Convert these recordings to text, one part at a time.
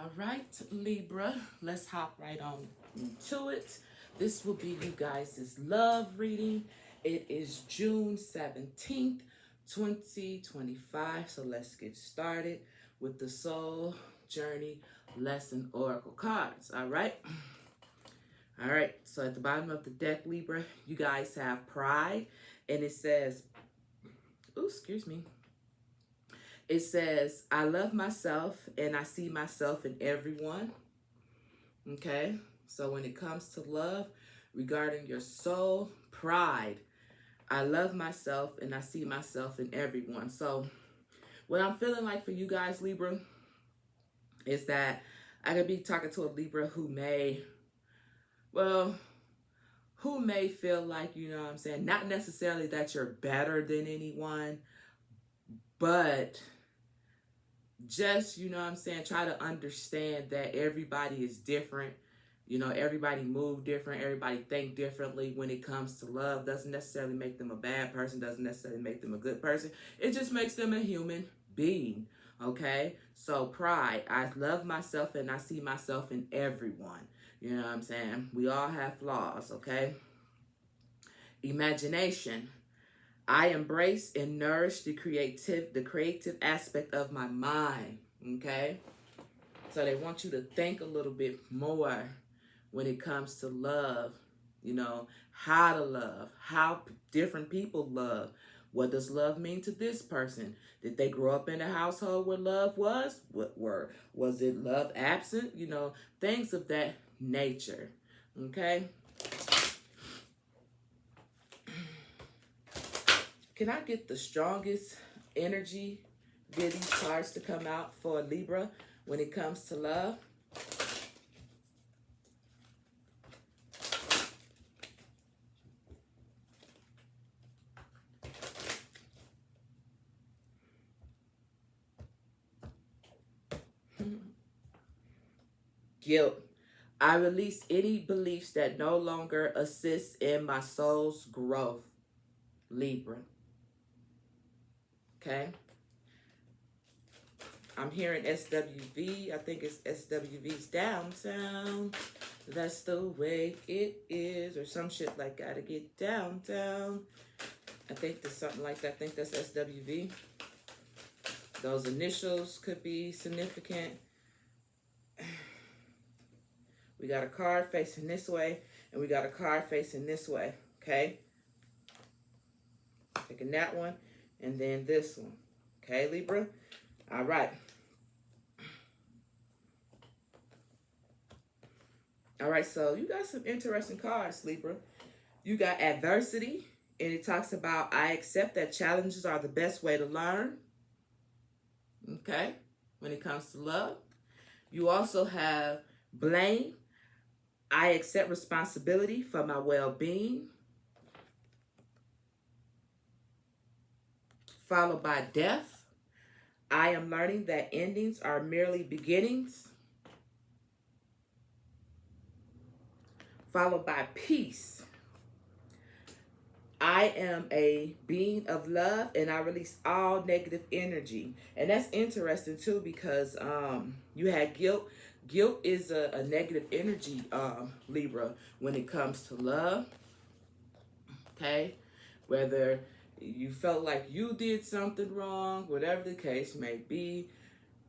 All right, Libra, let's hop right on into it. This will be you guys' love reading. It is June 17th, 2025. So let's get started with the Soul Journey Lesson Oracle cards. All right. All right. So at the bottom of the deck, Libra, you guys have Pride. And it says, oh, excuse me. It says, I love myself and I see myself in everyone. Okay, so when it comes to love, regarding your soul, pride, I love myself and I see myself in everyone. So what I'm feeling like for you guys, Libra, is that I could be talking to a Libra who may feel like, you know what I'm saying, not necessarily that you're better than anyone, but just, you know what I'm saying, try to understand that everybody is different. You know, everybody move different. Everybody think differently when it comes to love. Doesn't necessarily make them a bad person. Doesn't necessarily make them a good person. It just makes them a human being. Okay? So pride. I love myself and I see myself in everyone. You know what I'm saying? We all have flaws. Okay? Imagination. I embrace and nourish the creative aspect of my mind, okay? So they want you to think a little bit more when it comes to love, you know, how to love, how different people love. What does love mean to this person? Did they grow up in a household where love was? Was it love absent? You know, things of that nature, okay? Can I get the strongest energy via these cards to come out for Libra when it comes to love? Guilt. I release any beliefs that no longer assist in my soul's growth. Libra. Okay? I'm hearing SWV. I think it's SWV's downtown. That's the way it is. Or some shit like gotta get downtown. I think there's something like that. I think that's SWV. Those initials could be significant. We got a card facing this way. And we got a card facing this way. Okay? Taking that one. And then this one. Okay, Libra? All right. All right, so you got some interesting cards, Libra. You got adversity, and it talks about I accept that challenges are the best way to learn. Okay, when it comes to love. You also have blame. I accept responsibility for my well-being. Followed by death. I am learning that endings are merely beginnings. Followed by peace. I am a being of love and I release all negative energy. And that's interesting too because you had guilt. Guilt is a negative energy, Libra, when it comes to love. Okay? Whether you felt like you did something wrong, whatever the case may be,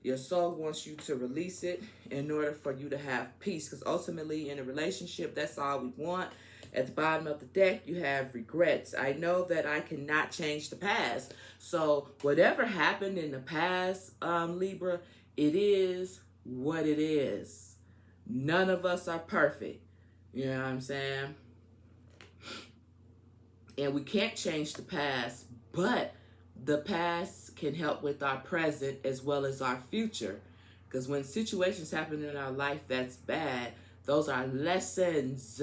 your soul wants you to release it in order for you to have peace. Because ultimately in a relationship, that's all we want. At the bottom of the deck, you have regrets. I know that I cannot change the past. So whatever happened in the past, Libra, it is what it is. None of us are perfect. You know what I'm saying? And we can't change the past, but the past can help with our present as well as our future. Because when situations happen in our life that's bad, those are lessons.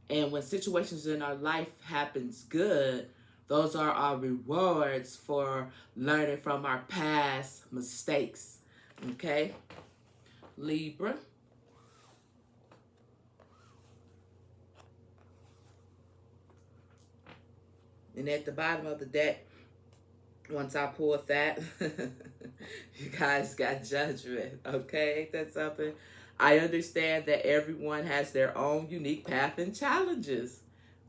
And when situations in our life happens good, those are our rewards for learning from our past mistakes. Okay? Libra. And at the bottom of the deck, Once I pulled that, you guys got judgment. Okay, ain't that something? I understand that everyone has their own unique path and challenges.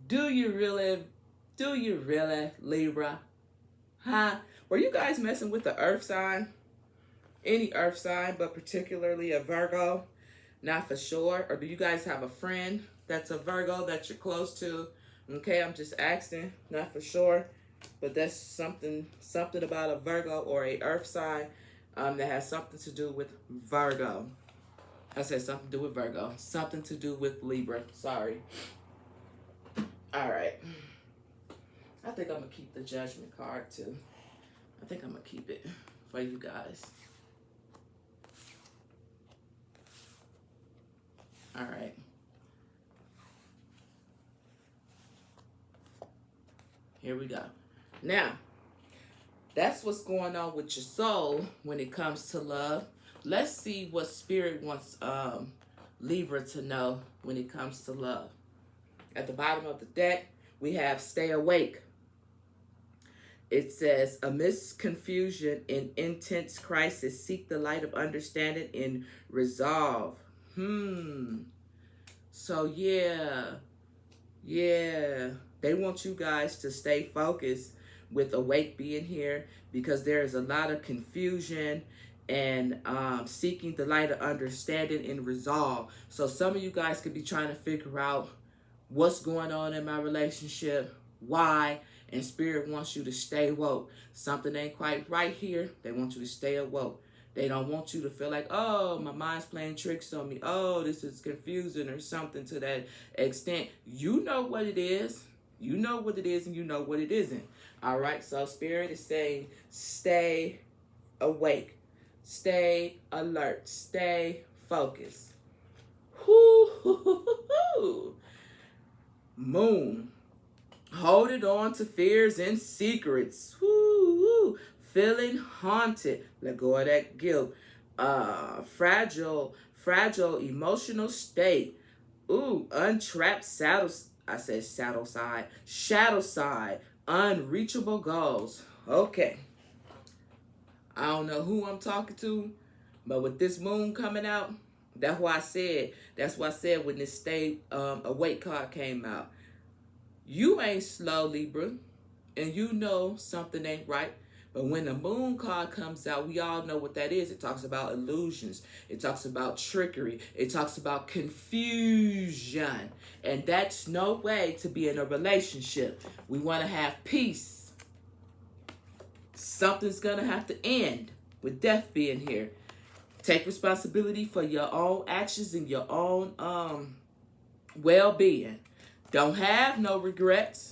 Do you really? Do you really, Libra? Huh? Were you guys messing with the earth sign? Any earth sign, but particularly a Virgo? Not for sure. Or do you guys have a friend that's a Virgo that you're close to? Okay, I'm just asking. Not for sure. But that's something about a Virgo or a earth sign that has something to do with Virgo. I said something to do with Virgo. Something to do with Libra. Sorry. All right. I think I'm going to keep the judgment card too. I think I'm going to keep it for you guys. All right. Here we go. Now, that's what's going on with your soul when it comes to love. Let's see what Spirit wants Libra to know when it comes to love. At the bottom of the deck, we have stay awake. It says, amidst confusion and intense crisis, seek the light of understanding and resolve. So yeah. They want you guys to stay focused with awake being here because there is a lot of confusion and seeking the light of understanding and resolve. So some of you guys could be trying to figure out what's going on in my relationship, why, and Spirit wants you to stay woke. Something ain't quite right here. They want you to stay awoke. They don't want you to feel like, oh, my mind's playing tricks on me. Oh, this is confusing or something to that extent. You know what it is. You know what it is and you know what it isn't. All right, so Spirit is saying stay awake. Stay alert. Stay focused. Moon. Holding on to fears and secrets. Feeling haunted. Let go of that guilt. Fragile emotional state. Untrapped saddles. I said shadow side. Unreachable goals. Okay. I don't know who I'm talking to, but with this moon coming out, that's why I said when this stay awake card came out. You ain't slow, Libra, and you know something ain't right. But when the moon card comes out, we all know what that is. It talks about illusions. It talks about trickery. It talks about confusion. And that's no way to be in a relationship. We want to have peace. Something's going to have to end with death being here. Take responsibility for your own actions and your own well-being. Don't have no regrets.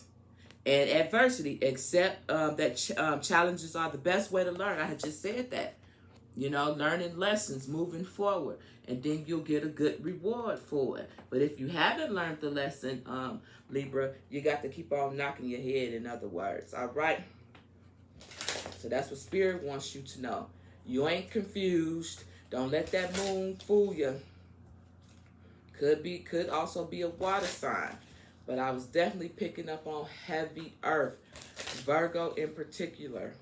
And adversity, accept that challenges are the best way to learn. I had just said that. You know, learning lessons, moving forward. And then you'll get a good reward for it. But if you haven't learned the lesson, Libra, you got to keep on knocking your head, in other words. All right? So that's what Spirit wants you to know. You ain't confused. Don't let that moon fool you. Could also be a water sign. But I was definitely picking up on heavy earth. Virgo in particular.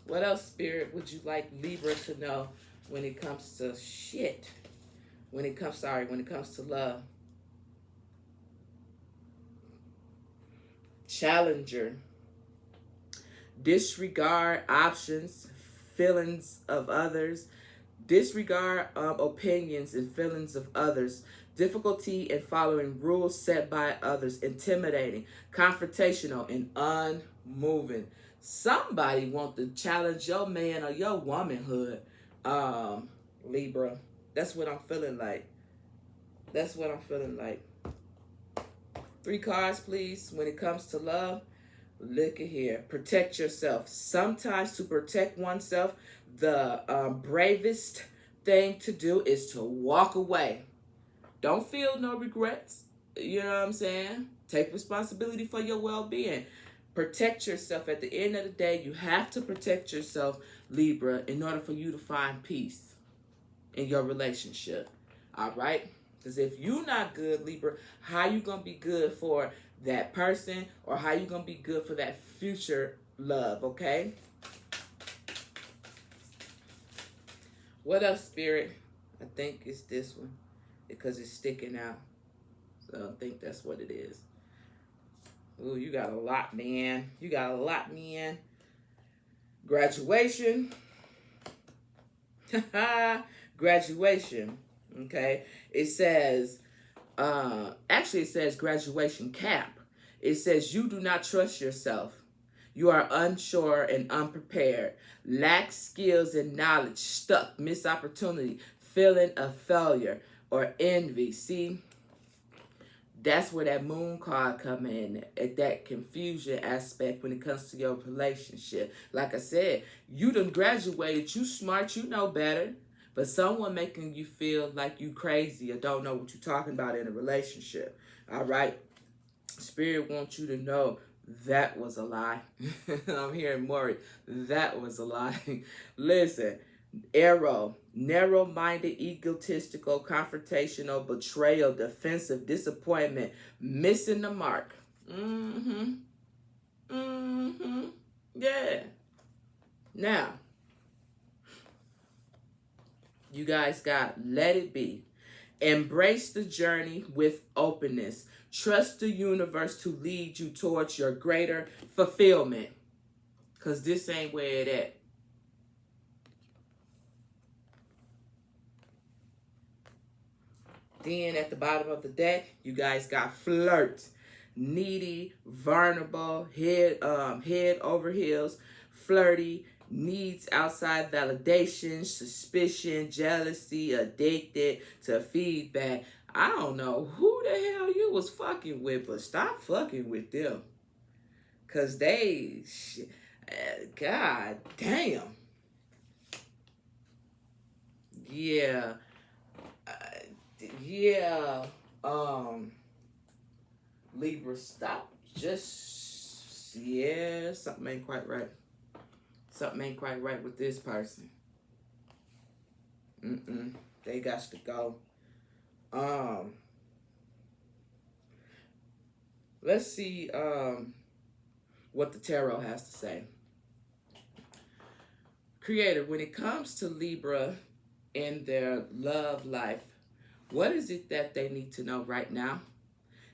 What else, Spirit, would you like Libra to know when it comes to shit? When it comes to love. Challenger. Disregard options, feelings of others. Disregard opinions and feelings of others. Difficulty in following rules set by others. Intimidating, confrontational, and unmoving. Somebody want to challenge your man or your womanhood, Libra. That's what I'm feeling like. That's what I'm feeling like. 3 cards, please, when it comes to love. Look at here. Protect yourself. Sometimes to protect oneself, the bravest thing to do is to walk away. Don't feel no regrets. You know what I'm saying? Take responsibility for your well-being. Protect yourself. At the end of the day, you have to protect yourself, Libra, in order for you to find peace in your relationship. All right? Because if you're not good, Libra, how you going to be good for that person, or how you going to be good for that future love, okay? What else, Spirit? I think it's this one because it's sticking out. So I think that's what it is. Ooh, you got a lot, man. You got a lot, man. Graduation. Graduation. Okay. It says, actually it says graduation cap. It says you do not trust yourself. You are unsure and unprepared. Lack skills and knowledge. Stuck. Missed opportunity. Feeling of failure or envy. See? That's where that moon card come in, at that confusion aspect when it comes to your relationship. Like I said, you done graduated, you smart, you know better, but someone making you feel like you crazy or don't know what you're talking about in a relationship. All right? Spirit wants you to know that was a lie. I'm hearing Maury. That was a lie. Listen. Arrow, narrow-minded, egotistical, confrontational, betrayal, defensive, disappointment, missing the mark. Yeah. Now, you guys got let it be. Embrace the journey with openness. Trust the universe to lead you towards your greater fulfillment. Because this ain't where it at. Then at the bottom of the deck, you guys got flirt, needy, vulnerable, head over heels, flirty, needs outside validation, suspicion, jealousy, addicted to feedback. I don't know who the hell you was fucking with, but stop fucking with them. Because they, god damn. Yeah. Yeah, Libra, stop. Just, yeah, something ain't quite right. Something ain't quite right with this person. They got to go. Let's see, what the tarot has to say. Creator, when it comes to Libra in their love life, what is it that they need to know right now?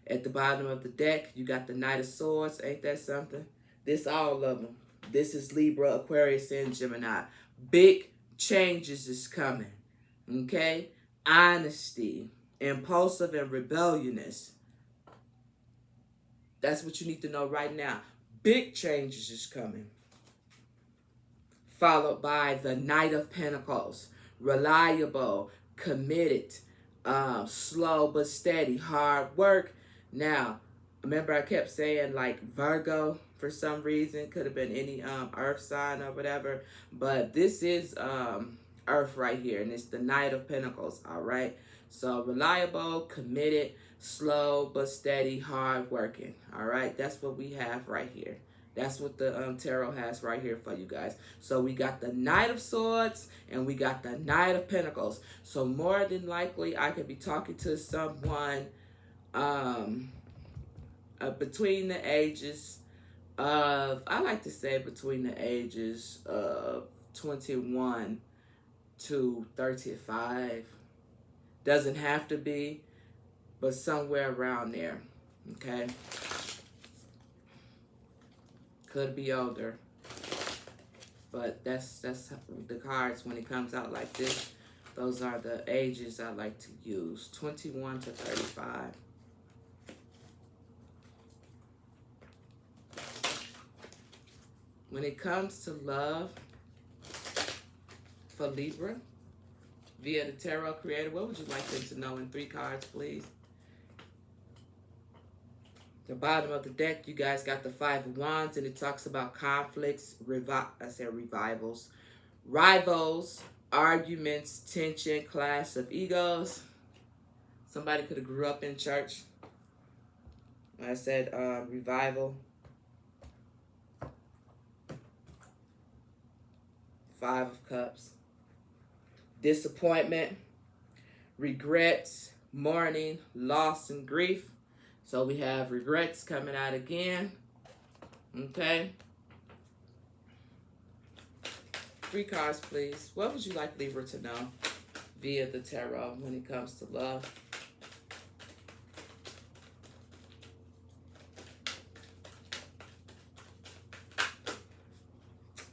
At the bottom of the deck, you got the Knight of Swords. Ain't that something? This all of them. This is Libra, Aquarius, and Gemini. Big changes is coming. Okay? Honesty, impulsive and rebelliousness. That's what you need to know right now. Big changes is coming. Followed by the Knight of Pentacles. Reliable, committed, slow but steady, hard work. Now, remember I kept saying like Virgo for some reason. Could have been any earth sign or whatever. But this is earth right here. And it's the Knight of Pentacles, all right? So reliable, committed, slow but steady, hard working, all right? That's what we have right here. That's what the tarot has right here for you guys. So we got the Knight of Swords and we got the Knight of Pentacles. So more than likely, I could be talking to someone between the ages of, I like to say between the ages of 21 to 35. Doesn't have to be, but somewhere around there, okay? Could be older, but that's the cards when it comes out like this. Those are the ages I like to use, 21 to 35. When it comes to love for Libra, via the Tarot Creator, what would you like them to know in 3 cards, please? The bottom of the deck, you guys got the 5 of Wands, and it talks about conflicts, revivals, rivals, arguments, tension, clash of egos. Somebody could have grew up in church. I said revival. 5 of Cups. Disappointment, regrets, mourning, loss, and grief. So we have regrets coming out again. Okay. 3 cards, please. What would you like Libra to know via the tarot when it comes to love?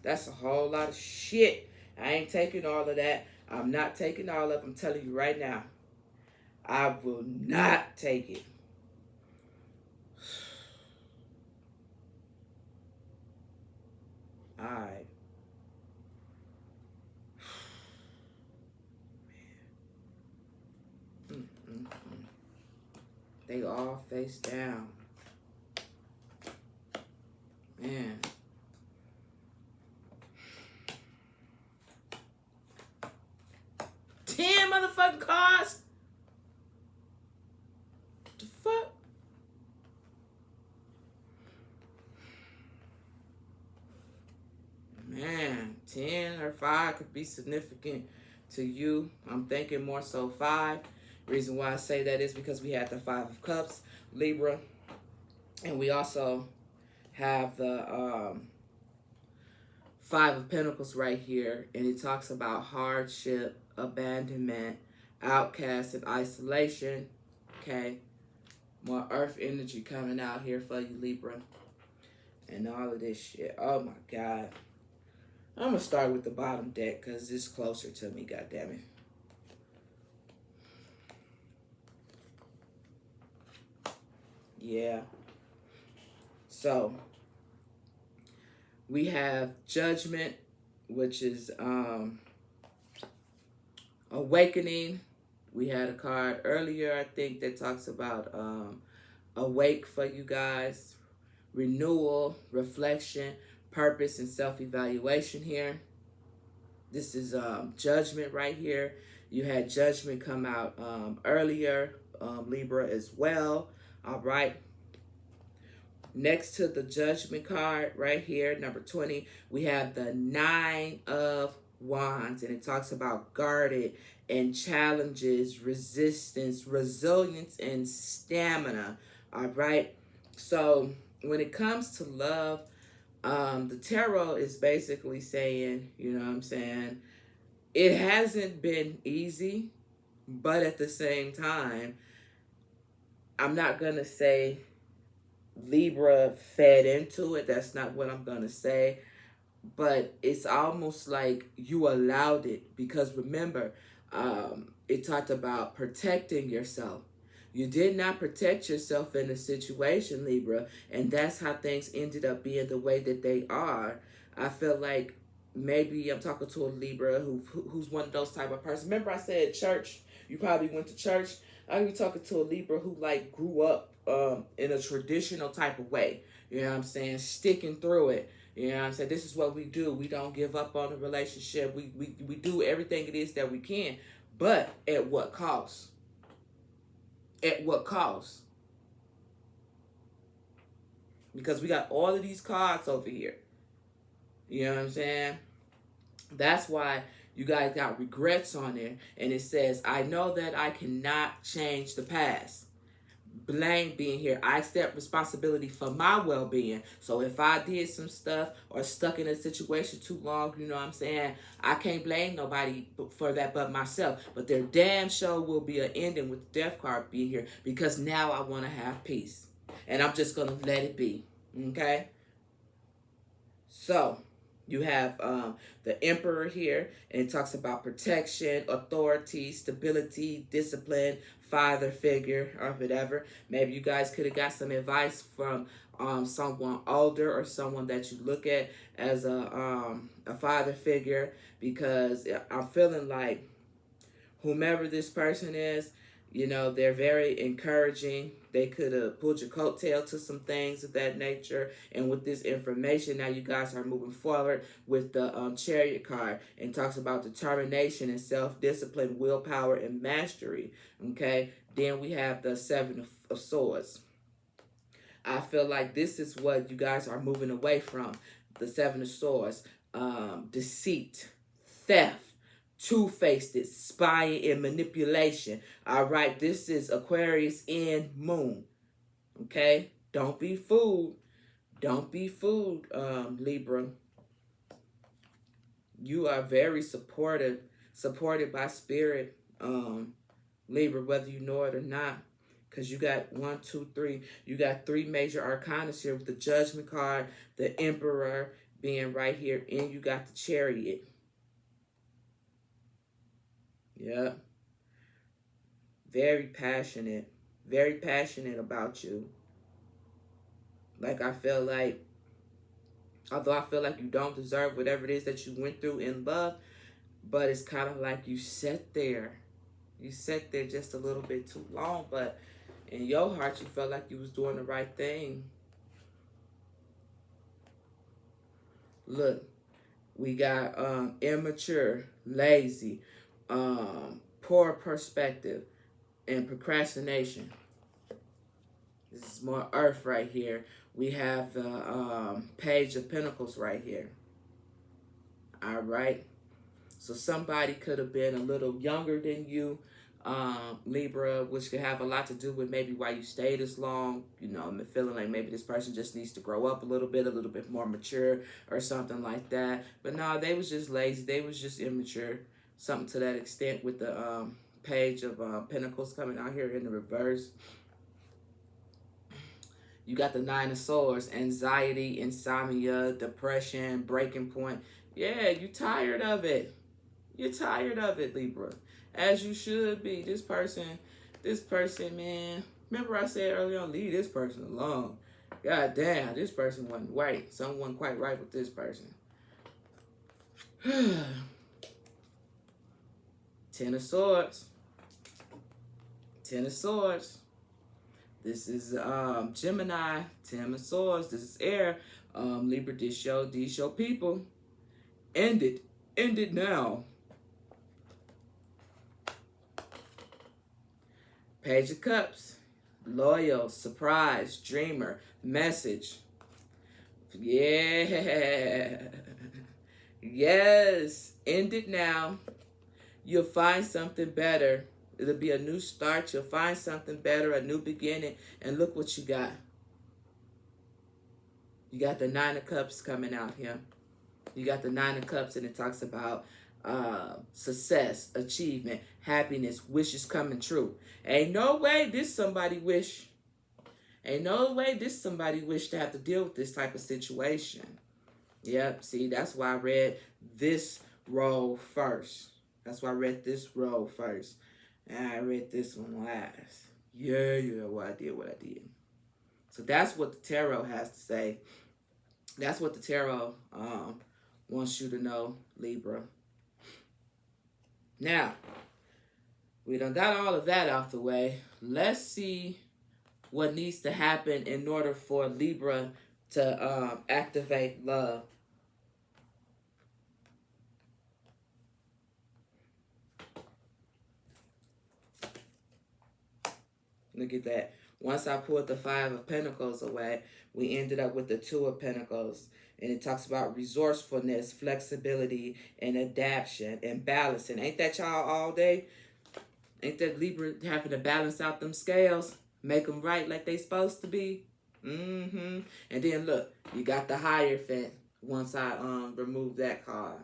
That's a whole lot of shit. I ain't taking all of that. I'm not taking all of it. I'm telling you right now. I will not take it. All right. They all face down. Man. Ten motherfucking cards? The fuck? Man, 10 or 5 could be significant to you. I'm thinking more so 5. Reason why I say that is because we had the 5 of Cups, Libra, and we also have the 5 of Pentacles right here, and it talks about hardship, abandonment, outcast, and isolation. Okay, more earth energy coming out here for you, Libra, and all of this shit. Oh my God. I'm gonna start with the bottom deck because it's closer to me, goddammit. Yeah. So we have Judgment, which is awakening. We had a card earlier, I think, that talks about awake for you guys, renewal, reflection, purpose, and self-evaluation here. This is Judgment right here. You had Judgment come out earlier, Libra as well. All right. Next to the Judgment card right here, number 20, we have the 9 of Wands, and it talks about guarded and challenges, resistance, resilience, and stamina. All right. So when it comes to love, the tarot is basically saying, you know what I'm saying, it hasn't been easy, but at the same time, I'm not going to say Libra fed into it. That's not what I'm going to say. But it's almost like you allowed it, because remember, it talked about protecting yourself. You did not protect yourself in a situation, Libra, and that's how things ended up being the way that they are. I feel like maybe I'm talking to a Libra who's one of those type of person. Remember I said church? You probably went to church. I be talking to a Libra who like grew up in a traditional type of way. You know what I'm saying? Sticking through it. You know what I'm saying? This is what we do. We don't give up on the relationship. We do everything it is that we can. But at what cost? At what cost? Because we got all of these cards over here. You know what I'm saying? That's why you guys got regrets on there. And it says, I know that I cannot change the past. Blame being here. I accept responsibility for my well-being. So if I did some stuff or stuck in a situation too long, you know what I'm saying, I can't blame nobody for that but myself. But there damn sure will be an ending with the death card being here, because now I want to have peace. And I'm just going to let it be. Okay? So you have the Emperor here, and it talks about protection, authority, stability, discipline, father figure, or whatever. Maybe you guys could have got some advice from someone older or someone that you look at as a father figure, because I'm feeling like whomever this person is, you know, they're very encouraging. They could have pulled your coattail to some things of that nature. And with this information, now you guys are moving forward with the Chariot card, and talks about determination and self-discipline, willpower, and mastery. Okay? Then we have the 7 of Swords. I feel like this is what you guys are moving away from. The 7 of Swords. Deceit, theft, two-faced, spying and manipulation. All right, this is Aquarius in Moon. Okay, don't be fooled. Don't be fooled, Libra. You are very supported by spirit, Libra, whether you know it or not. Because you got 1, 2, 3. You got 3 major arcana here with the Judgment card, the Emperor being right here, and you got the Chariot. Yeah. Very passionate about you. Like, I feel like, although I feel like you don't deserve whatever it is that you went through in love, but it's kind of like you sat there. You sat there just a little bit too long, but in your heart, you felt like you was doing the right thing. Look, we got immature, lazy, poor perspective, and procrastination. This is more earth right here. We have the Page of Pentacles right here. All right. So somebody could have been a little younger than you, Libra, which could have a lot to do with maybe why you stayed as long. You know, I'm feeling like maybe this person just needs to grow up a little bit more mature or something like that. But no, they was just lazy. They was just immature. Something to that extent with the Page of Pentacles coming out here in the reverse. You got the 9 of Swords, anxiety, insomnia, depression, breaking point. Yeah, you tired of it. You're tired of it, Libra. As you should be. This person, man. Remember I said earlier on, leave this person alone. God damn, this person wasn't right. Something wasn't quite right with this person. 10 of Swords. 10 of Swords. This is Gemini, 10 of Swords. This is air. Libra, these your people. End it. End it now. Page of Cups. Loyal, surprise, dreamer, message. Yeah. Yes. End it now. You'll find something better. It'll be a new start. You'll find something better, a new beginning. And look what you got. You got the 9 of Cups coming out here. You got the 9 of Cups, and it talks about success, achievement, happiness, wishes coming true. Ain't no way this somebody wish. Ain't no way this somebody wish to have to deal with this type of situation. Yep, see, that's why I read this row first. That's why I read this row first. And I read this one last. Yeah, well, I did what I did. So that's what the tarot has to say. That's what the tarot wants you to know, Libra. Now, we done got all of that out the way. Let's see what needs to happen in order for Libra to activate love. Look at that. Once I pulled the 5 of Pentacles away, we ended up with the 2 of Pentacles. And it talks about resourcefulness, flexibility, and adaptation, and balancing. Ain't that y'all all day? Ain't that Libra having to balance out them scales? Make them right like they supposed to be? And then look, you got the Hierophant once I remove that card.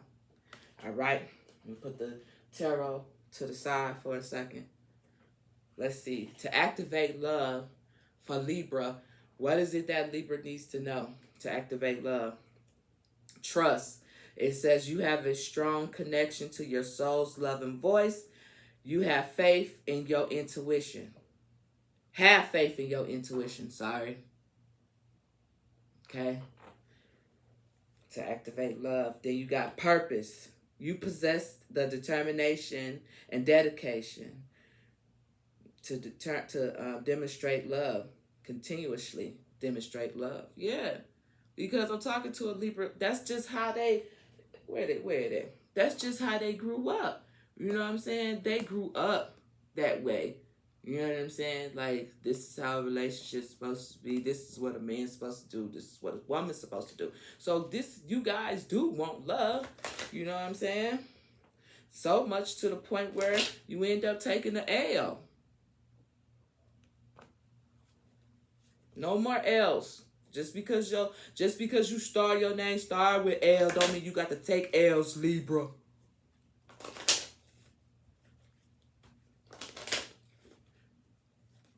All right? Let me put the tarot to the side for a second. Let's see. To activate love for Libra, what is it that Libra needs to know to activate love? Trust. It says you have a strong connection to your soul's loving voice. You have faith in your intuition. Have faith in your intuition, sorry. Okay? To activate love. Then you got purpose. You possess the determination and dedication to demonstrate love. Continuously demonstrate love. Yeah. Because I'm talking to a Libra, that's just how they, where they? That's just how they grew up. You know what I'm saying? They grew up that way. You know what I'm saying? Like, this is how a relationship's supposed to be. This is what a man's supposed to do. This is what a woman's supposed to do. So this, you guys do want love. You know what I'm saying? So much to the point where you end up taking the L. No more L's. Just because you start your name start with L don't mean you got to take L's, Libra.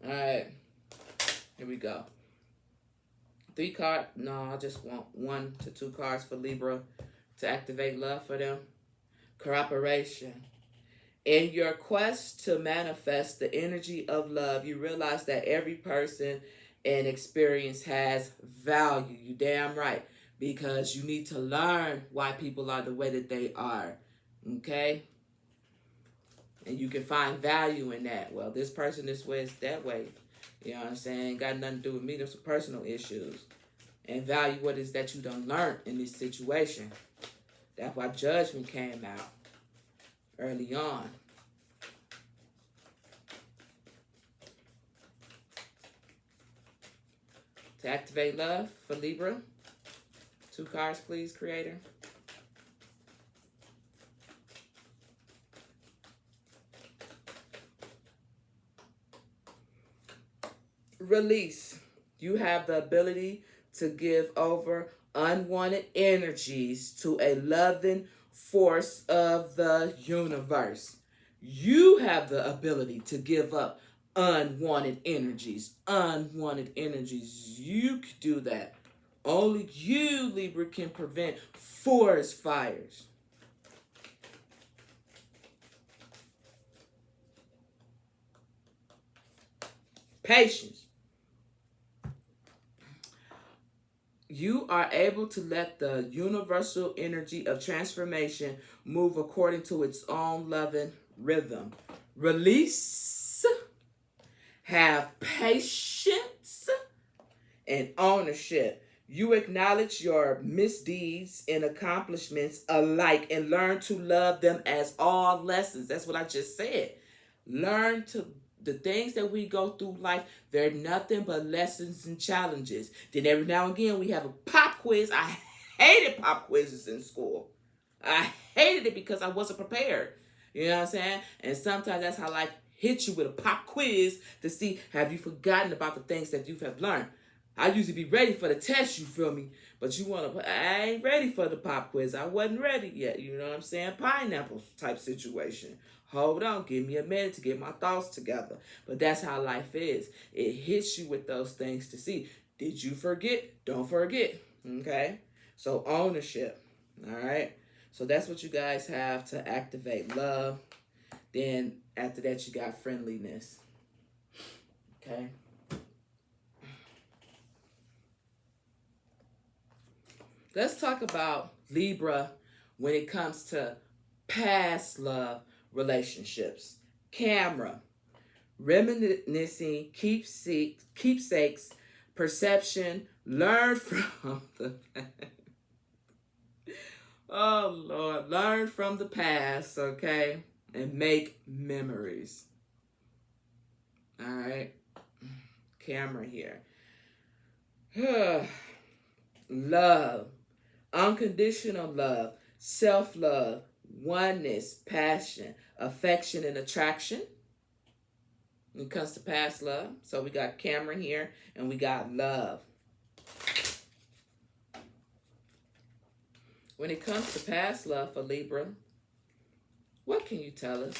Alright. Here we go. 3 cards. No, I just want 1 to 2 cards for Libra to activate love for them. Cooperation. In your quest to manifest the energy of love, you realize that every person and experience has value. You damn right. Because you need to learn why people are the way that they are. Okay? And you can find value in that. Well, this person this way is that way. You know what I'm saying? Got nothing to do with me. There's some personal issues. And value what is that you done learned in this situation. That's why judgment came out early on. To activate love for Libra. 2 cards, please, Creator. Release. You have the ability to give over unwanted energies to a loving force of the universe. You have the ability to give up unwanted energies. Unwanted energies. You can do that. Only you, Libra, can prevent forest fires. Patience. You are able to let the universal energy of transformation move according to its own loving rhythm. Release. Have patience and ownership. You acknowledge your misdeeds and accomplishments alike and learn to love them as all lessons. That's what I just said. Learn to the things that we go through life, they're nothing but lessons and challenges. Then every now and again we have a pop quiz. I hated pop quizzes in school. I hated it because I wasn't prepared. You know what I'm saying? And sometimes that's how life hits you with a pop quiz to see, have you forgotten about the things that you have learned? I used to be ready for the test, you feel me? But you want to, I ain't ready for the pop quiz. I wasn't ready yet. You know what I'm saying? Pineapple type situation. Hold on, give me a minute to get my thoughts together. But that's how life is. It hits you with those things to see. Did you forget? Don't forget. Okay? So ownership. All right? So that's what you guys have to activate love. Then after that, you got friendliness. Okay? Let's talk about Libra when it comes to past love relationships. Camera. Reminiscing, keepsakes, perception, learn from the past. Oh, Lord. Learn from the past, okay? And make memories. All right? Camera here. Love. Unconditional love. Self-love. Oneness. Passion. Affection and attraction. When it comes to past love. So we got Cameron here and we got love. When it comes to past love for Libra, what can you tell us?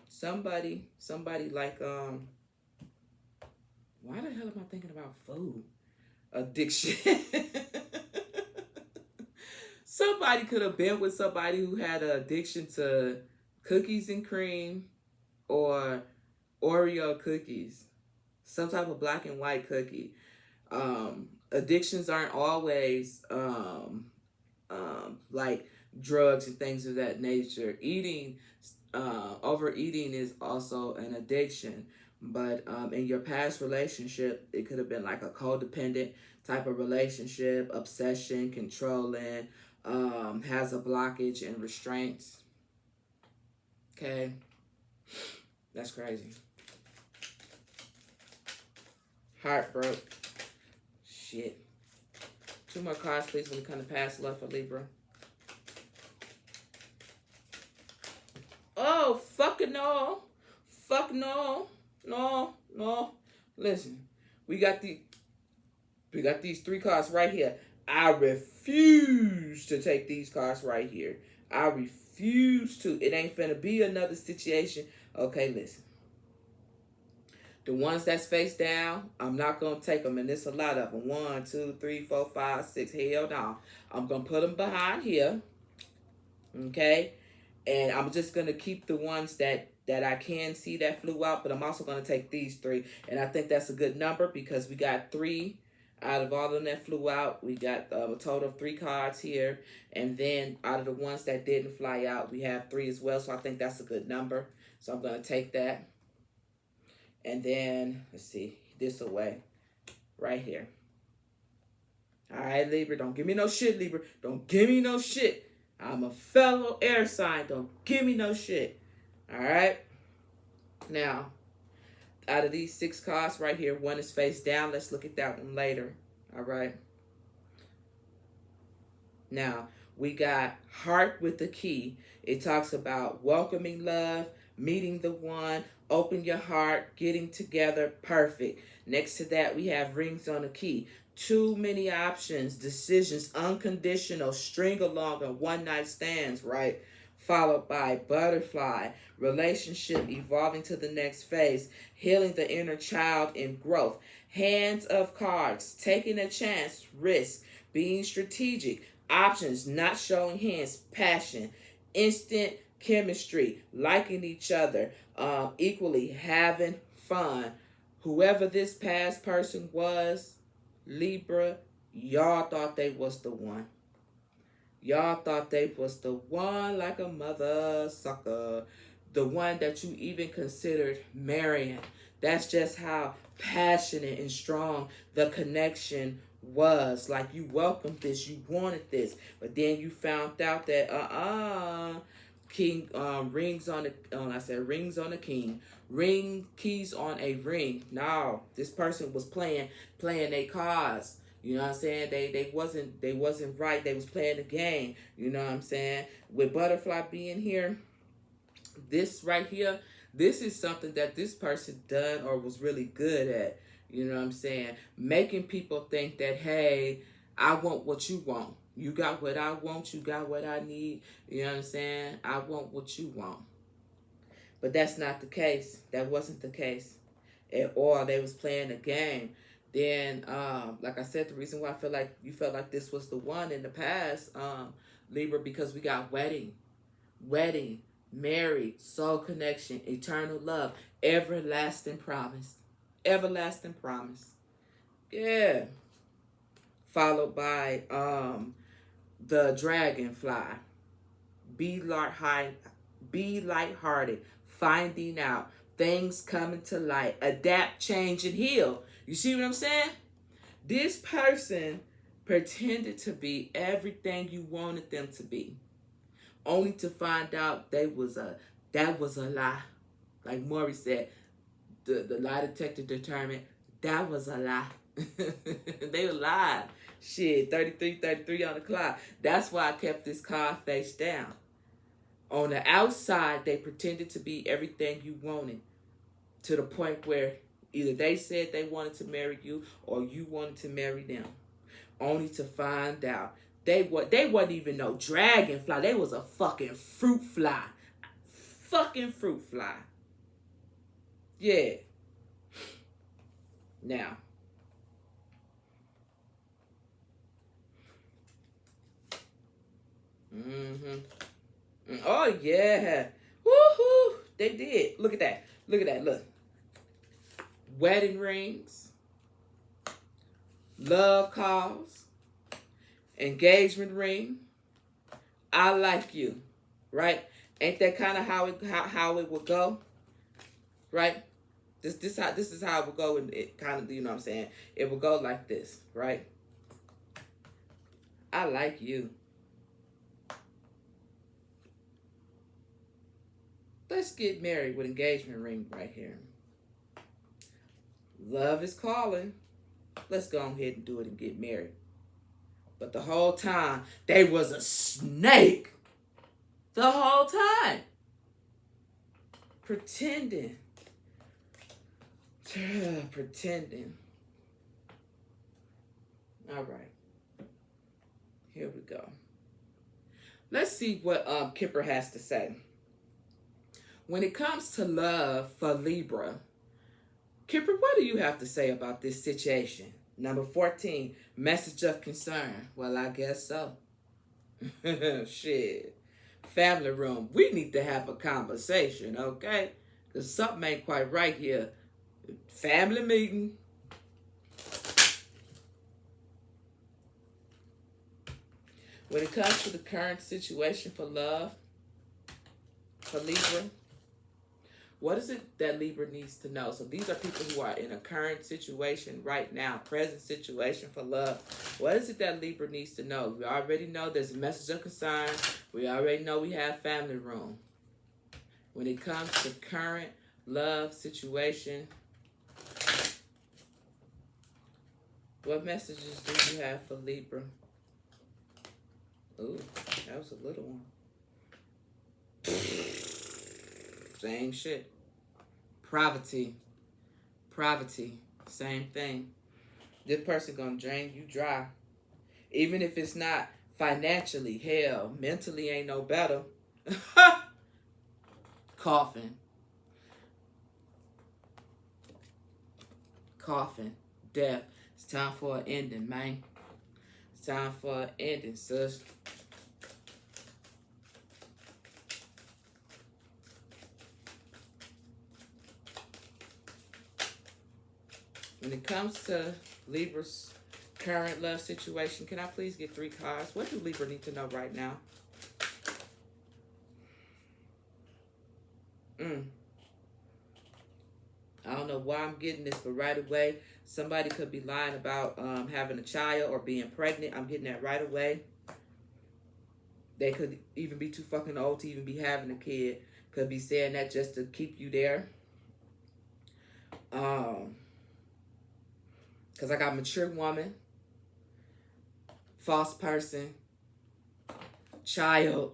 Somebody like, why the hell am I thinking about food? Addiction. Somebody could have been with somebody who had an addiction to cookies and cream or Oreo cookies. Some type of black and white cookie. Addictions aren't always like drugs and things of that nature. Overeating is also an addiction. But in your past relationship, it could have been like a codependent type of relationship, obsession, controlling, has a blockage and restraints. Okay. That's crazy. Heartbroken. Shit. 2 more cards, please, when it comes to past love for Libra. Oh, fucking no. Fuck no. No, no. Listen, we got these 3 cards right here. I refuse to take these cards right here. I refuse to. It ain't finna be another situation. Okay, listen. The ones that's face down, I'm not going to take them. And there's a lot of them. 1, 2, 3, 4, 5, 6. Hell no. I'm going to put them behind here. Okay? And I'm just going to keep the ones that I can see that flew out. But I'm also going to take these 3. And I think that's a good number because we got 3 out of all of them that flew out. We got a total of 3 cards here. And then out of the ones that didn't fly out, we have 3 as well. So I think that's a good number. So I'm going to take that. And then, let's see, this away, right here. All right, Libra, don't give me no shit, Libra. Don't give me no shit. I'm a fellow air sign. Don't give me no shit. All right? Now, out of these 6 cards right here, 1 is face down. Let's look at that one later. All right? Now, we got heart with the key. It talks about welcoming love, meeting the one, open your heart, getting together, perfect. Next to that, we have rings on the key. Too many options, decisions, unconditional, string along, and one night stands, right? Followed by butterfly, relationship evolving to the next phase, healing the inner child in growth. Hands of cards, taking a chance, risk, being strategic, options, not showing hands, passion, instant chemistry, liking each other, equally having fun. Whoever this past person was, Libra, y'all thought they was the one. Y'all thought they was the one like a mother sucker. The one that you even considered marrying. That's just how passionate and strong the connection was. Like you welcomed this, you wanted this, but then you found out that king rings on the I said rings on the king, ring keys on a ring. No, this person was playing their cards. You know what I'm saying? They wasn't right. They was playing the game. You know what I'm saying? With butterfly being here, this right here, this is something that this person done or was really good at. You know what I'm saying? Making people think that, hey, I want what you want. You got what I want. You got what I need. You know what I'm saying? I want what you want. But that's not the case. That wasn't the case at all. They was playing a game. Then, like I said, the reason why I feel like you felt like this was the one in the past, Libra, because we got wedding, married, soul connection, eternal love, everlasting promise. Everlasting promise. Yeah. Followed by the dragonfly. Be lighthearted. Finding out. Things coming to light. Adapt, change, and heal. You see what I'm saying? This person pretended to be everything you wanted them to be. Only to find out that was a lie. Like Maury said, the lie detector determined that was a lie. They lied. Shit, 33 on the clock. That's why I kept this card face down. On the outside, they pretended to be everything you wanted. To the point where either they said they wanted to marry you or you wanted to marry them. Only to find out they wasn't even no dragonfly. They was a fucking fruit fly. Fucking fruit fly. Yeah. Now. Oh yeah. Woohoo. They did. Look at that. Look at that. Look. Wedding rings. Love calls. Engagement ring. I like you. Right? Ain't that kind of how it would go? Right? This is how it would go, and it kind of, you know what I'm saying? It would go like this, right? I like you. Let's get married with engagement ring right here. Love is calling. Let's go ahead and do it and get married. But the whole time, they was a snake. The whole time. Pretending. Pretending. All right. Here we go. Let's see what Kipper has to say. When it comes to love for Libra, Kipper, what do you have to say about this situation? Number 14, message of concern. Well, I guess so. Shit. Family room. We need to have a conversation, okay? Because something ain't quite right here. Family meeting. When it comes to the current situation for love, for Libra, what is it that Libra needs to know? So these are people who are in a current situation right now, present situation for love. What is it that Libra needs to know? We already know there's a message of concern. We already know we have family room. When it comes to current love situation, what messages do you have for Libra? Ooh, that was a little one. Same shit. Poverty. Same thing. This person gonna drain you dry. Even if it's not financially, hell, mentally ain't no better. Coughing. Death. It's time for an ending, man. It's time for an ending, sis. When it comes to Libra's current love situation, can I please get 3 cards? What do Libra need to know right now? I don't know why I'm getting this, but right away, somebody could be lying about having a child or being pregnant. I'm getting that right away. They could even be too fucking old to even be having a kid. Could be saying that just to keep you there. Because I got mature woman, false person, child,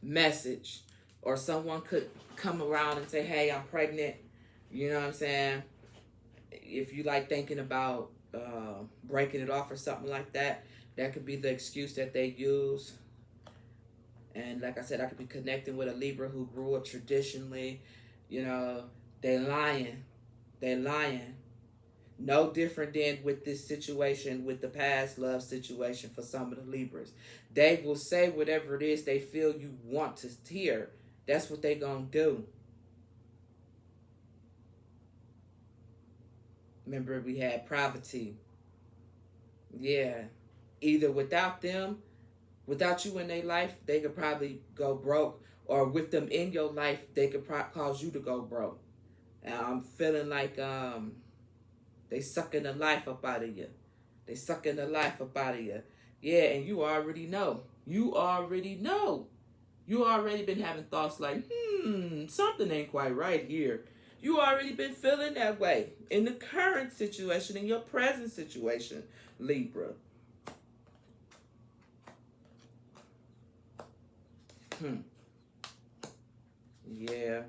message. Or someone could come around and say, hey, I'm pregnant. You know what I'm saying? If you like thinking about breaking it off or something like that, that could be the excuse that they use. And like I said, I could be connecting with a Libra who grew up traditionally. You know, they lying. No different than with this situation, with the past love situation for some of the Libras. They will say whatever it is they feel you want to hear. That's what they gonna do. Remember, we had poverty. Yeah. Either without them, without you in their life, they could probably go broke. Or with them in your life, they could cause you to go broke. And I'm feeling like they sucking the life up out of you. Yeah, and you already know. You already been having thoughts like, something ain't quite right here. You already been feeling that way in the current situation, in your present situation, Libra. Yeah.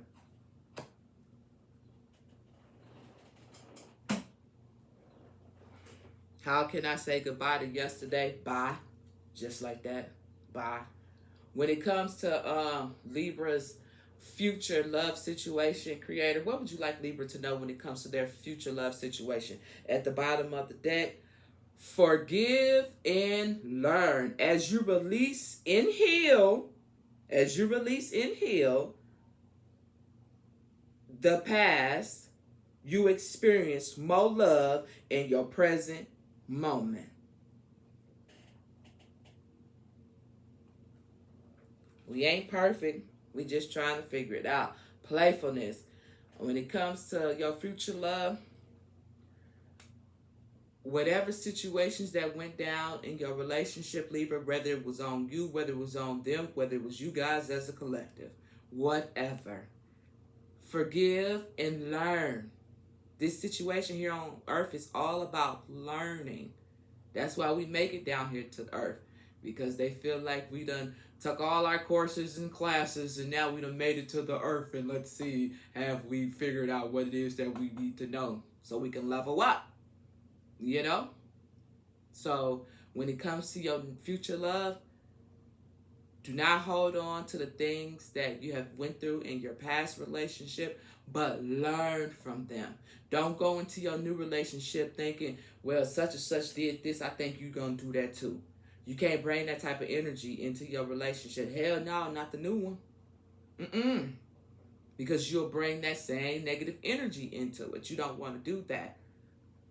How can I say goodbye to yesterday? Bye. Just like that. Bye. When it comes to Libra's future love situation, creator, what would you like Libra to know when it comes to their future love situation? At the bottom of the deck, forgive and learn. As you release and heal the past, you experience more love in your present moment. We ain't perfect. We just trying to figure it out. Playfulness. When it comes to your future love, whatever situations that went down in your relationship, Libra, whether it was on you, whether it was on them, whether it was you guys as a collective, whatever. Forgive and learn. This situation here on Earth is all about learning. That's why we make it down here to Earth, because they feel like we done took all our courses and classes and now we done made it to the Earth, and let's see, have we figured out what it is that we need to know so we can level up, you know? So when it comes to your future love, do not hold on to the things that you have went through in your past relationship, but learn from them. Don't go into your new relationship thinking, well, such and such did this, I think you're going to do that too. You can't bring that type of energy into your relationship. Hell no, not the new one. Because you'll bring that same negative energy into it. You don't want to do that.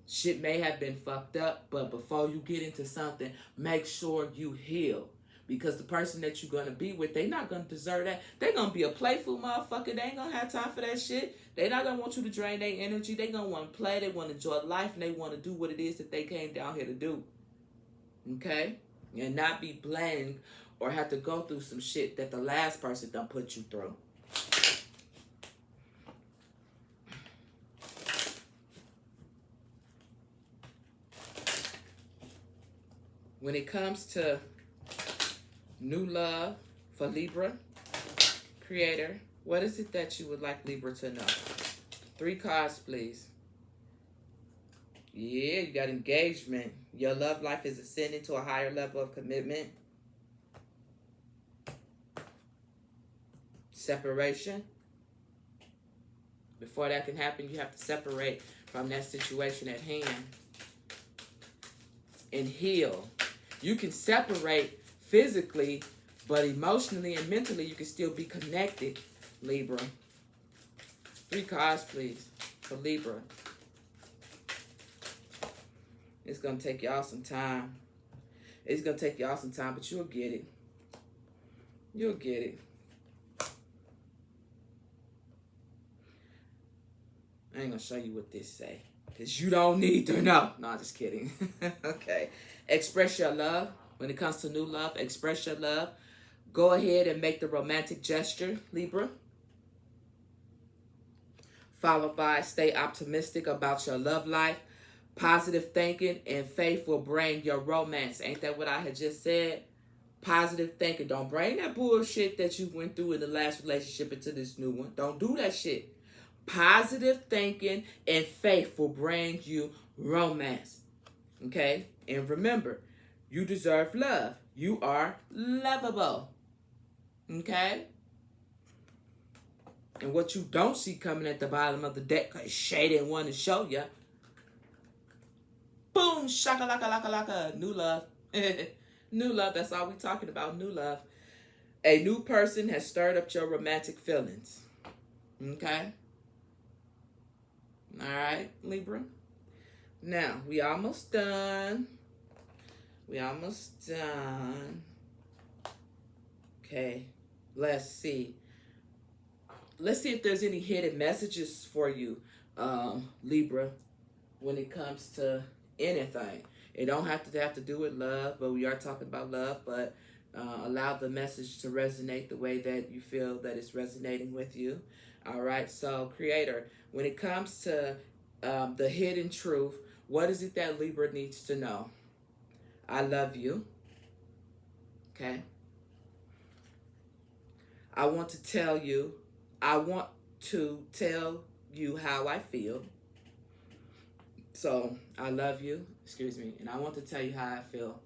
Shit may have been fucked up, but before you get into something, make sure you heal. Because the person that you're going to be with, they're not going to deserve that. They're going to be a playful motherfucker. They ain't going to have time for that shit. They're not going to want you to drain their energy. They're going to want to play. They want to enjoy life. And they want to do what it is that they came down here to do. Okay? And not be blamed or have to go through some shit that the last person done put you through. When it comes to new love for Libra, Creator, what is it that you would like Libra to know? 3 cards, please. Yeah, you got engagement. Your love life is ascending to a higher level of commitment. Separation. Before that can happen, you have to separate from that situation at hand and heal. You can separate physically, but emotionally and mentally, you can still be connected, Libra. 3 cards, please, for Libra. It's going to take y'all some time. It's going to take y'all some time, but you'll get it. You'll get it. I ain't going to show you what this say, because you don't need to know. No, I'm just kidding. Okay. Express your love. When it comes to new love, express your love. Go ahead and make the romantic gesture, Libra. Followed by stay optimistic about your love life. Positive thinking and faith will bring your romance. Ain't that what I had just said? Positive thinking. Don't bring that bullshit that you went through in the last relationship into this new one. Don't do that shit. Positive thinking and faith will bring you romance. Okay? And remember, you deserve love. You are lovable. Okay? And what you don't see coming at the bottom of the deck, because Shay didn't want to show you. Boom, shaka laka laka laka. New love. New love, that's all we talking about. New love. A new person has stirred up your romantic feelings. Okay? Alright, Libra. Now, we almost done. We almost done. Okay, let's see. Let's see if there's any hidden messages for you, Libra, when it comes to anything. It don't have to do with love, but we are talking about love, but allow the message to resonate the way that you feel that it's resonating with you. All right, so Creator, when it comes to the hidden truth, what is it that Libra needs to know? I love you. Okay. I want to tell you how I feel. So, I love you. Excuse me. And I want to tell you how I feel.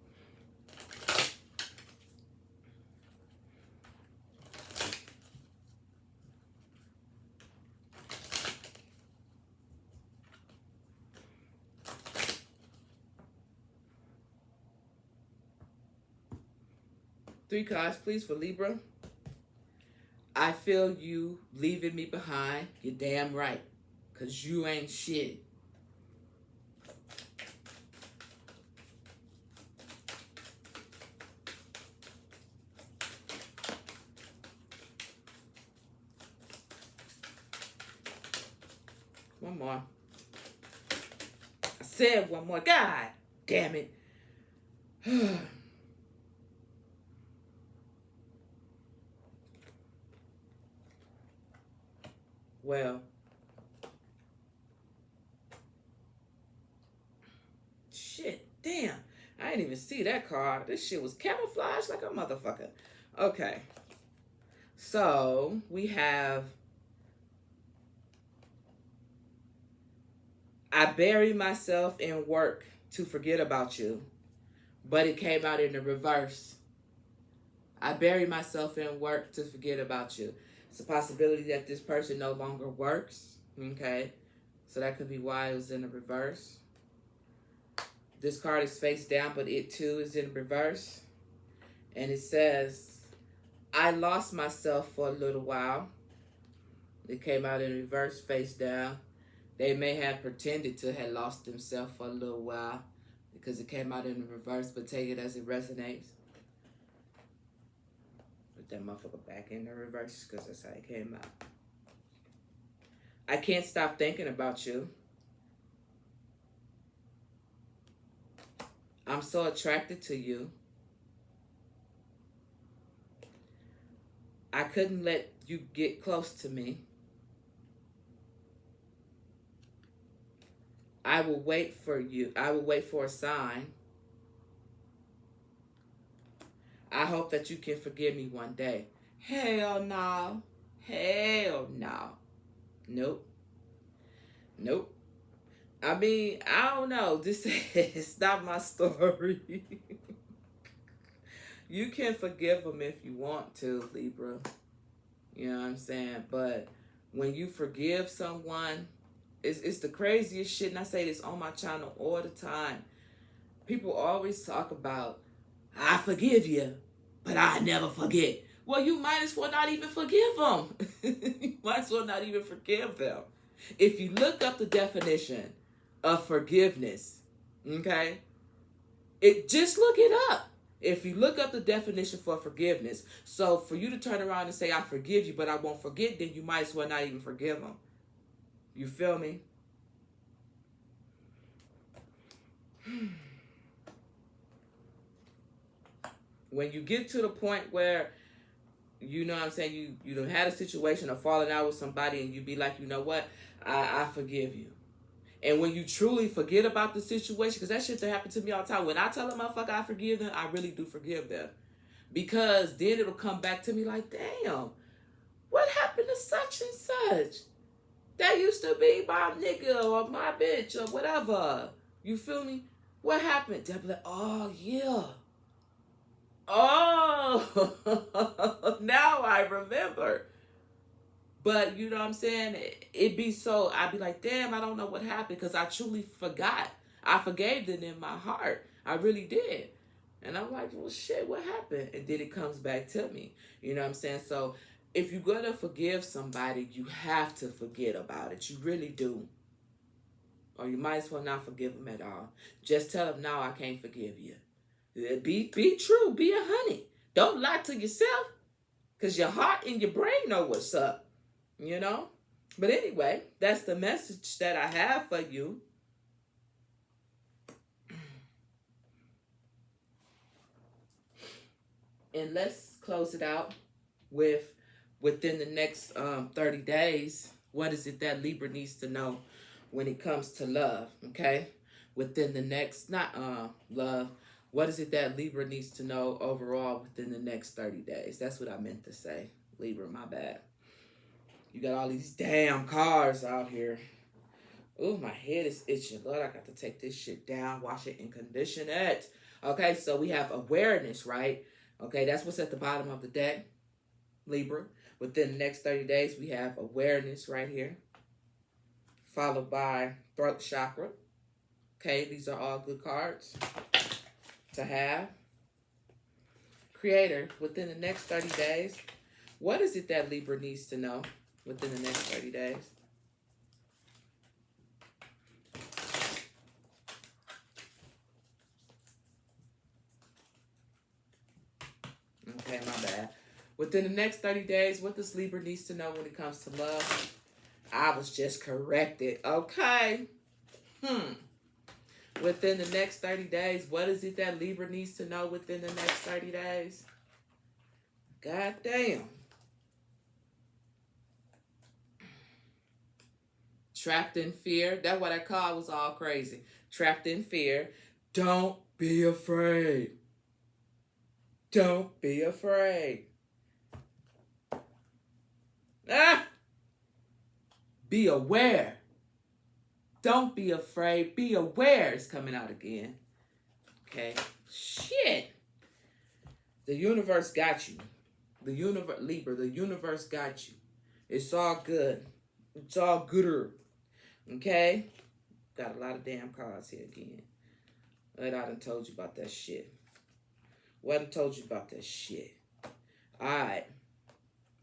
Three cards, please, for Libra. I feel you leaving me behind. You're damn right. Because you ain't shit. One more. I said one more. God damn it. Well, shit, damn. I didn't even see that card. This shit was camouflaged like a motherfucker. Okay. So we have, I bury myself in work to forget about you, but it came out in the reverse. I bury myself in work to forget about you. It's a possibility that this person no longer works. Okay. So that could be why it was in the reverse. This card is face down, but it too is in reverse. And it says, I lost myself for a little while. It came out in reverse, face down. They may have pretended to have lost themselves for a little while because it came out in the reverse, but take it as it resonates. Put that motherfucker back in the reverse because that's how it came out. I can't stop thinking about you. I'm so attracted to you. I couldn't let you get close to me. I will wait for you. I will wait for a sign. I hope that you can forgive me one day. Hell no. Hell no. Nope. Nope. I mean, I don't know. This is not my story. You can forgive them if you want to, Libra. You know what I'm saying? But when you forgive someone, it's the craziest shit. And I say this on my channel all the time. People always talk about, I forgive you, but I never forget. Well, you might as well not even forgive them. You might as well not even forgive them. If you look up the definition of forgiveness, okay, just look it up. If you look up the definition for forgiveness, so for you to turn around and say, I forgive you, but I won't forget, then you might as well not even forgive them. You feel me? When you get to the point where, you know what I'm saying, you done had a situation or falling out with somebody and you be like, you know what, I forgive you. And when you truly forget about the situation, because that shit that happened to me all the time. When I tell a motherfucker I forgive them, I really do forgive them. Because then it'll come back to me like, damn, what happened to such and such? That used to be my nigga or my bitch or whatever. You feel me? What happened? They'll be like, oh, yeah. Oh, now I remember. But you know what I'm saying? It'd be so, I'd be like, damn, I don't know what happened because I truly forgot. I forgave them in my heart. I really did. And I'm like, well, shit, what happened? And then it comes back to me. You know what I'm saying? So if you're going to forgive somebody, you have to forget about it. You really do. Or you might as well not forgive them at all. Just tell them, no, I can't forgive you. Be true. Be a honey. Don't lie to yourself because your heart and your brain know what's up. You know? But anyway, that's the message that I have for you. And let's close it out with, within the next 30 days, what is it that Libra needs to know when it comes to love, okay? Within the next, love, what is it that Libra needs to know overall within the next 30 days? That's what I meant to say. Libra, my bad. You got all these damn cars out here. Oh, my head is itching. Lord, I got to take this shit down, wash it, and condition it. Okay, so we have awareness, right? Okay, that's what's at the bottom of the deck, Libra. Within the next 30 days, we have awareness right here, followed by throat chakra. Okay, these are all good cards to have. Creator, within the next 30 days, what is it that Libra needs to know within the next 30 days? Okay, my bad. Within the next 30 days, what does Libra needs to know when it comes to love? I was just corrected. Okay. Within the next 30 days, what is it that Libra needs to know within the next 30 days? God damn. Trapped in fear. That's what that card was all crazy. Trapped in fear. Don't be afraid. Don't be afraid. Be aware. Don't be afraid. Be aware. It's coming out again. Okay. Shit. The universe got you. The universe, Libra, the universe got you. It's all good. It's all gooder. Okay? Got a lot of damn cards here again. But I done told you about that shit. Well, I done told you about that shit. Alright.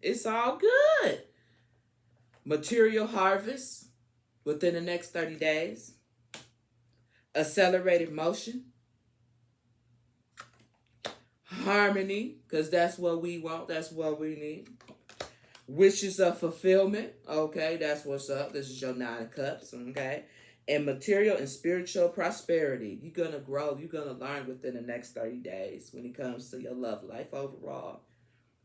It's all good. Material harvest within the next 30 days. Accelerated motion. Harmony, because that's what we want. That's what we need. Wishes of fulfillment. Okay, that's what's up. This is your 9 of Cups. Okay. And material and spiritual prosperity. You're going to grow. You're going to learn within the next 30 days when it comes to your love life overall.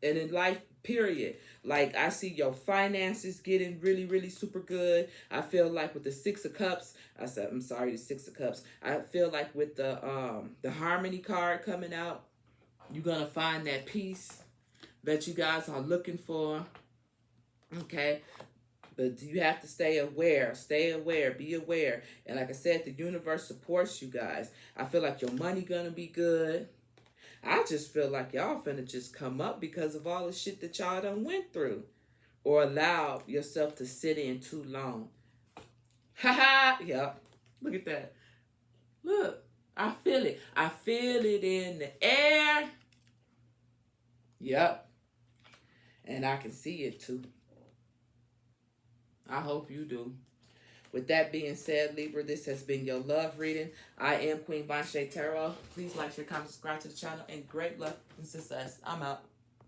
And in life, period. Like, I see your finances getting really, really super good. I feel like with the 6 of Cups, the 6 of Cups. I feel like with the Harmony card coming out, you're going to find that peace that you guys are looking for. Okay? But you have to stay aware. Stay aware. Be aware. And like I said, the universe supports you guys. I feel like your money going to be good. I just feel like y'all finna just come up because of all the shit that y'all done went through. Or allowed yourself to sit in too long. Ha-ha! Yep. Look at that. Look. I feel it. I feel it in the air. Yep. And I can see it too. I hope you do. With that being said, Libra, this has been your love reading. I am Queen Vanshay Tarot. Please like, share, comment, subscribe to the channel, and great luck and success. I'm out.